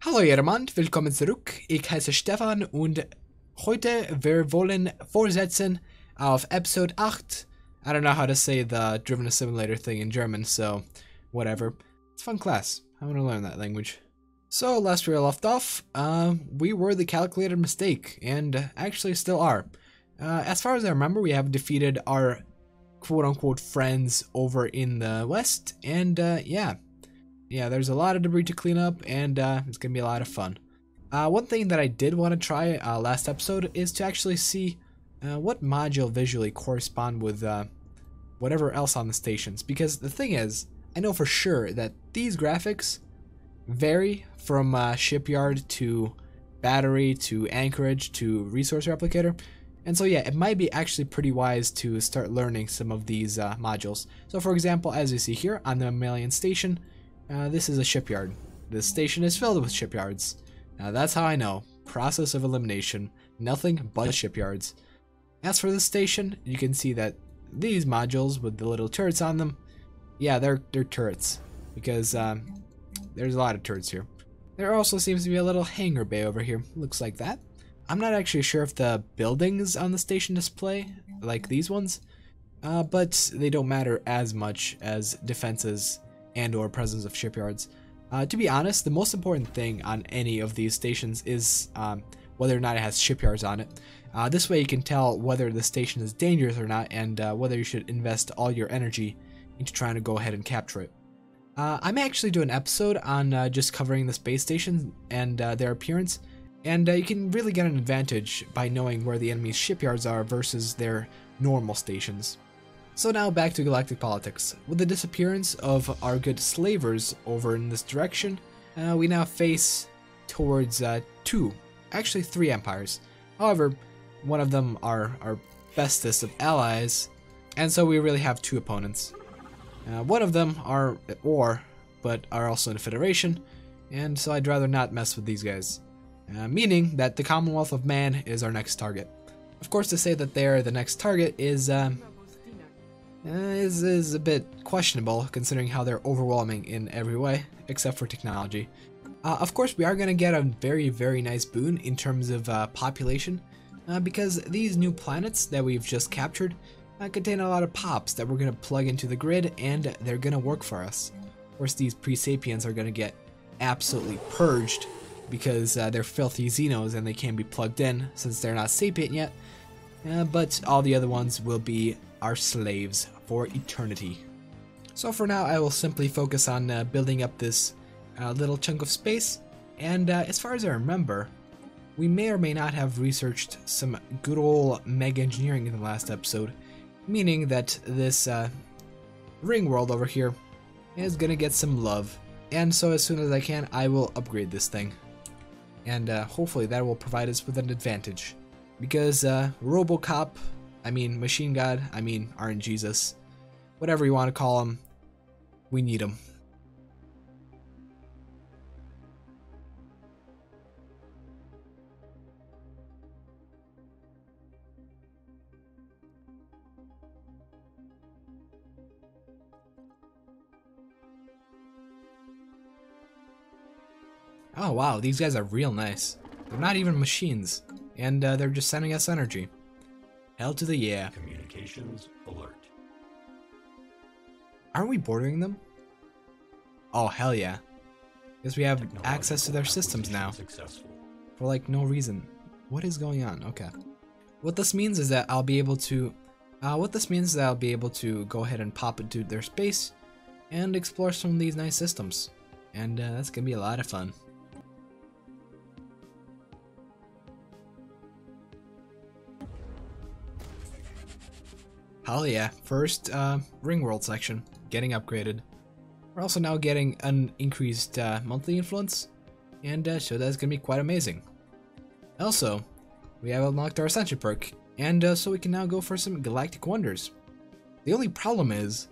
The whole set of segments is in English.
Hallo jedermann, willkommen zurück. Ich heiße Stefan und heute wir wollen fortsetzen auf Episode 8. I don't know how to say the driven assimilator thing in German, so whatever. It's a fun class. I want to learn that language. So last we left off, we were the calculated mistake, and actually still are. As far as I remember, we have defeated our quote-unquote friends over in the west, and yeah, there's a lot of debris to clean up, and it's gonna be a lot of fun. One thing that I did want to try last episode is to actually see what module visually correspond with whatever else on the stations, because the thing is, I know for sure that these graphics vary from shipyard to battery to anchorage to resource replicator, and so yeah, it might be actually pretty wise to start learning some of these modules. So for example, as you see here on the mammalian station, this is a shipyard. This station is filled with shipyards. Now that's how I know. Process of elimination. Nothing but shipyards. As for this station, you can see that these modules with the little turrets on them, yeah, they're turrets. Because there's a lot of turrets here. There also seems to be a little hangar bay over here. Looks like that. I'm not actually sure if the buildings on the station display, like these ones, but they don't matter as much as defenses and or presence of shipyards. To be honest, the most important thing on any of these stations is whether or not it has shipyards on it. This way you can tell whether the station is dangerous or not, and whether you should invest all your energy into trying to go ahead and capture it. I may actually do an episode on just covering the space stations and their appearance, and you can really get an advantage by knowing where the enemy's shipyards are versus their normal stations. So now back to galactic politics. With the disappearance of our good slavers over in this direction, we now face towards actually three empires. However, one of them are our bestest of allies, and so we really have two opponents. One of them are at war, but are also in a federation, and so I'd rather not mess with these guys. Meaning that the Commonwealth of Man is our next target. Of course, to say that they're the next target is a bit questionable, considering how they're overwhelming in every way, except for technology. Of course, we are going to get a very, very nice boon in terms of population, because these new planets that we've just captured contain a lot of pops that we're going to plug into the grid, and they're going to work for us. Of course, these pre-sapiens are going to get absolutely purged, because they're filthy Xenos and they can't be plugged in since they're not sapient yet, but all the other ones will be our slaves for eternity. So for now, I will simply focus on building up this little chunk of space, and as far as I remember, we may or may not have researched some good old mega engineering in the last episode, meaning that this ring world over here is gonna get some love, and so as soon as I can, I will upgrade this thing, and hopefully that will provide us with an advantage, because Robocop, I mean Machine God, I mean RNGesus, whatever you want to call him, we need him. Oh wow, these guys are real nice. They're not even machines, and they're just sending us energy. Hell to the yeah. Communications alert. Aren't we bordering them? Oh hell yeah. Guess we have access to their systems now. Successful. For like no reason. What is going on? Okay. What this means is that I'll be able to go ahead and pop into their space and explore some of these nice systems. And that's gonna be a lot of fun. Hell yeah, first ring world section, getting upgraded. We're also now getting an increased monthly influence, and so that's gonna be quite amazing. Also, we have unlocked our Ascension perk, and so we can now go for some galactic wonders. The only problem is,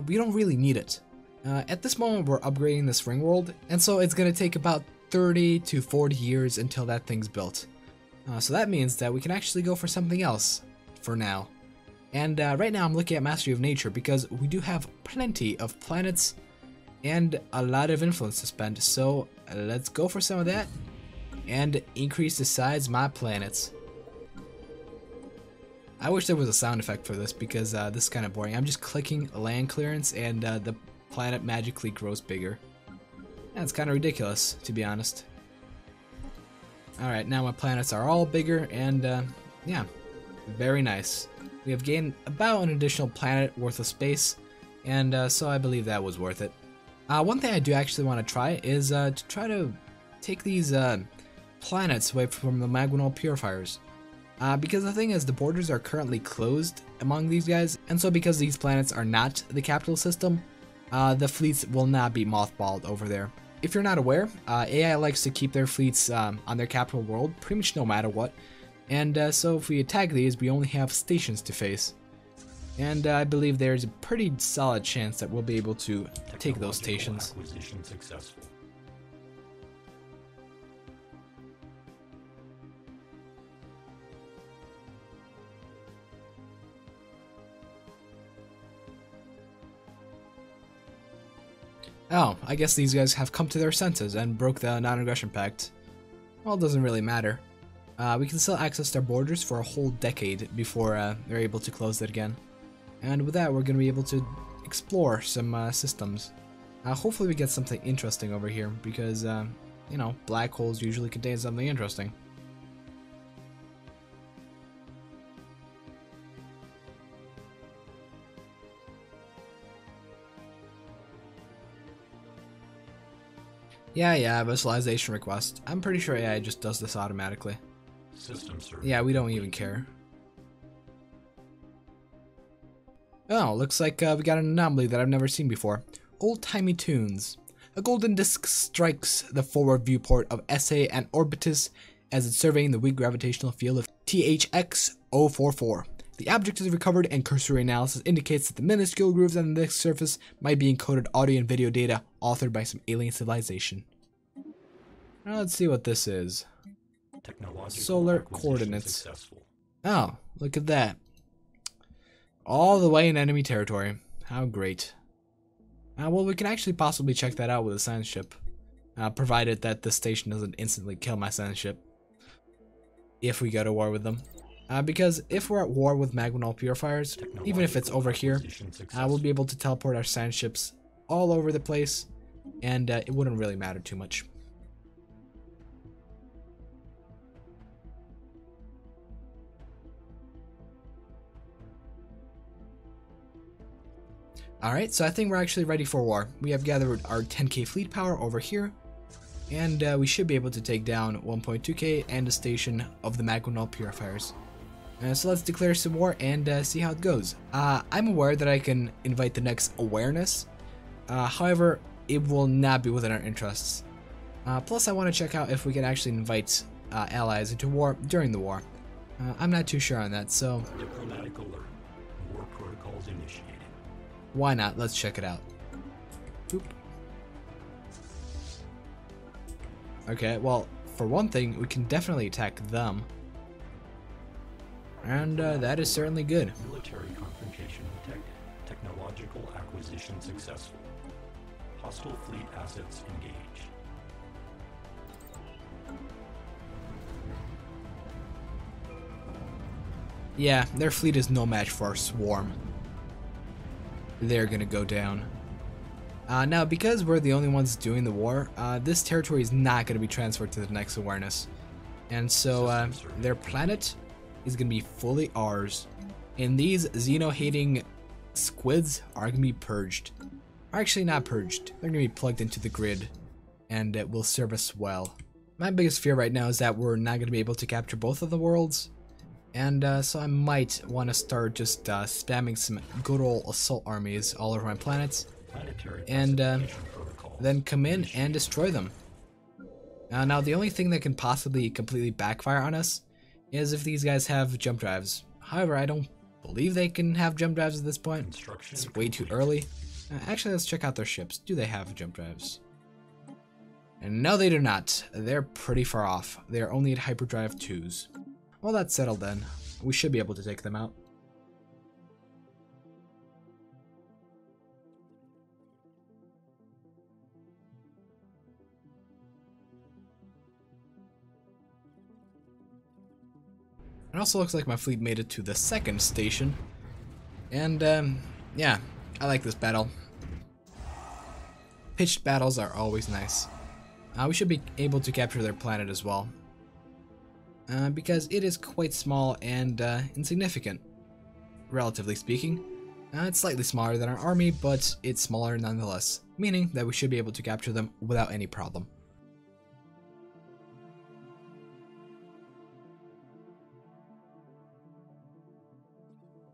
we don't really need it. At this moment we're upgrading this ring world, and so it's gonna take about 30 to 40 years until that thing's built. So that means that we can actually go for something else for now. And right now I'm looking at Mastery of Nature because we do have plenty of planets and a lot of influence to spend, so let's go for some of that and increase the size of my planets. I wish there was a sound effect for this because this is kind of boring. I'm just clicking land clearance and the planet magically grows bigger. That's kind of ridiculous, to be honest. Alright, now my planets are all bigger and yeah, very nice. We have gained about an additional planet worth of space, and so I believe that was worth it. One thing I do actually want to try is to try to take these planets away from the Magmanol purifiers. Because the thing is, the borders are currently closed among these guys, and so because these planets are not the capital system, the fleets will not be mothballed over there. If you're not aware, AI likes to keep their fleets on their capital world pretty much no matter what, and so if we attack these, we only have stations to face. And I believe there's a pretty solid chance that we'll be able to take those stations. Acquisition successful. Oh, I guess these guys have come to their senses and broke the non-aggression pact. Well, it doesn't really matter. We can still access their borders for a whole decade before they're able to close it again. And with that, we're going to be able to explore some systems. Hopefully we get something interesting over here, because, you know, black holes usually contain something interesting. Yeah, visualization request. I'm pretty sure AI just does this automatically. System survey. Yeah, we don't even care. Oh, looks like we got an anomaly that I've never seen before. Old-timey tunes. A golden disc strikes the forward viewport of SA and Orbitus as it's surveying the weak gravitational field of THX-044. The object is recovered, and cursory analysis indicates that the minuscule grooves on the disk's surface might be encoded audio and video data authored by some alien civilization. Now let's see what this is. Solar coordinates. Successful. Oh, look at that. All the way in enemy territory. How great. Well, we can actually possibly check that out with a science ship. Provided that the station doesn't instantly kill my science ship. If we go to war with them. Because if we're at war with Magmanol purifiers, even if it's over here, we'll be able to teleport our science ships all over the place, and it wouldn't really matter too much. Alright, so I think we're actually ready for war. We have gathered our 10k fleet power over here, and we should be able to take down 1.2k and a station of the Magmanol purifiers. So let's declare some war and see how it goes. I'm aware that I can invite the next awareness, however, it will not be within our interests. Plus, I want to check out if we can actually invite allies into war during the war. I'm not too sure on that, so Diplomatic alert. War protocols initiated. why not? Let's check it out. Boop. Okay, well, for one thing, we can definitely attack them. And that is certainly good. Military confrontation detected. Technological acquisition successful. Hostile fleet assets engaged. Yeah, their fleet is no match for our swarm. They're gonna go down. Now, because we're the only ones doing the war, this territory is not gonna be transferred to the next awareness. And so, their planet is gonna be fully ours. And these Xeno-hating squids are gonna be purged. Or actually not purged, they're gonna be plugged into the grid, and it will serve us well. My biggest fear right now is that we're not gonna be able to capture both of the worlds, and so I might want to start just spamming some good old assault armies all over my planets, and then come in and destroy them. Now the only thing that can possibly completely backfire on us is if these guys have jump drives. However, I don't believe they can have jump drives at this point. It's way too early. Actually, let's check out their ships. Do they have jump drives? And no, they do not. They're pretty far off. They're only at hyperdrive 2s. Well, that's settled then. We should be able to take them out. It also looks like my fleet made it to the second station. And, yeah, I like this battle. Pitched battles are always nice. We should be able to capture their planet as well. Because it is quite small and insignificant, relatively speaking. It's slightly smaller than our army, but it's smaller nonetheless, meaning that we should be able to capture them without any problem.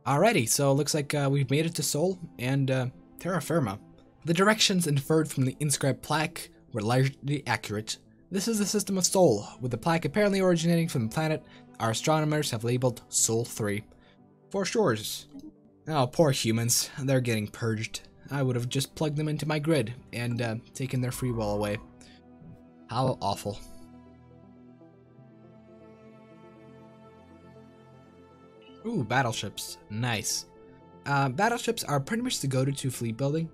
Alrighty, so it looks like we've made it to Sol and terra firma. The directions inferred from the inscribed plaque were largely accurate. This is the system of Sol, with the plaque apparently originating from the planet our astronomers have labeled Sol 3. For shores. Oh, poor humans. They're getting purged. I would have just plugged them into my grid and taken their free will away. How awful. Ooh, battleships. Nice. Battleships are pretty much the go-to fleet building,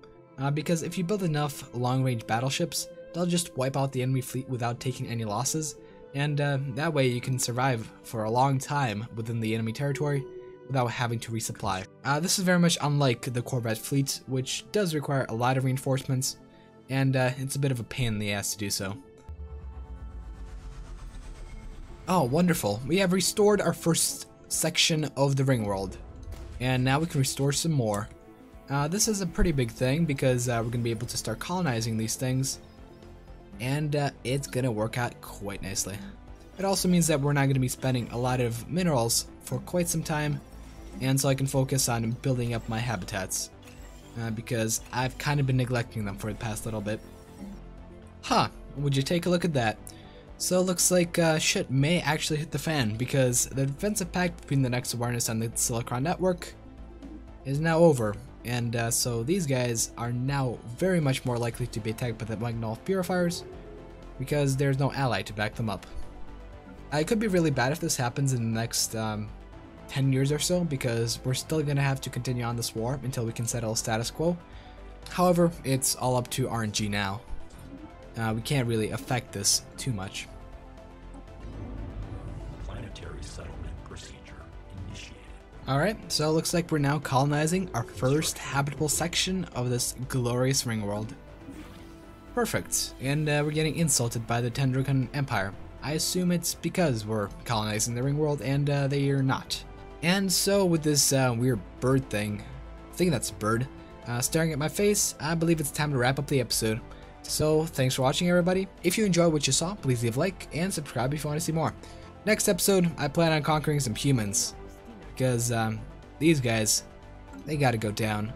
because if you build enough long-range battleships, they'll just wipe out the enemy fleet without taking any losses, and that way you can survive for a long time within the enemy territory without having to resupply. This is very much unlike the Corvette fleet, which does require a lot of reinforcements, and it's a bit of a pain in the ass to do so. Oh, wonderful. We have restored our first section of the ring world, and now we can restore some more. This is a pretty big thing because we're going to be able to start colonizing these things, and it's going to work out quite nicely. It also means that we're not going to be spending a lot of minerals for quite some time, and so I can focus on building up my habitats, because I've kind of been neglecting them for the past little bit. Huh, would you take a look at that? So it looks like shit may actually hit the fan, because the defensive pact between the Next Awareness and the Silicon Network is now over, and so these guys are now very much more likely to be attacked by the Magnolia Purifiers, because there's no ally to back them up. It could be really bad if this happens in the next 10 years or so, because we're still going to have to continue on this war until we can settle status quo. However, it's all up to RNG now. We can't really affect this too much. Planetary settlement procedure initiated. Alright, so it looks like we're now colonizing our first habitable section of this glorious ring world. Perfect, and we're getting insulted by the Tendrican Empire. I assume it's because we're colonizing the ring world and they are not. And so with this weird bird thing, I think that's a bird, staring at my face, I believe it's time to wrap up the episode. So thanks for watching, everybody. If you enjoyed what you saw, please leave a like and subscribe if you want to see more. Next episode, I plan on conquering some humans, because these guys, they gotta go down.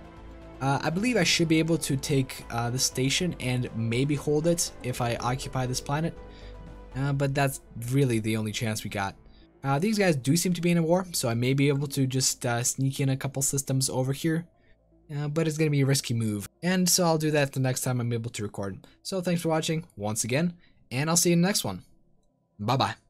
I believe I should be able to take the station and maybe hold it if I occupy this planet, but that's really the only chance we got. These guys do seem to be in a war, so I may be able to just sneak in a couple systems over here. But it's going to be a risky move, and so I'll do that the next time I'm able to record. So thanks for watching once again, and I'll see you in the next one. Bye bye.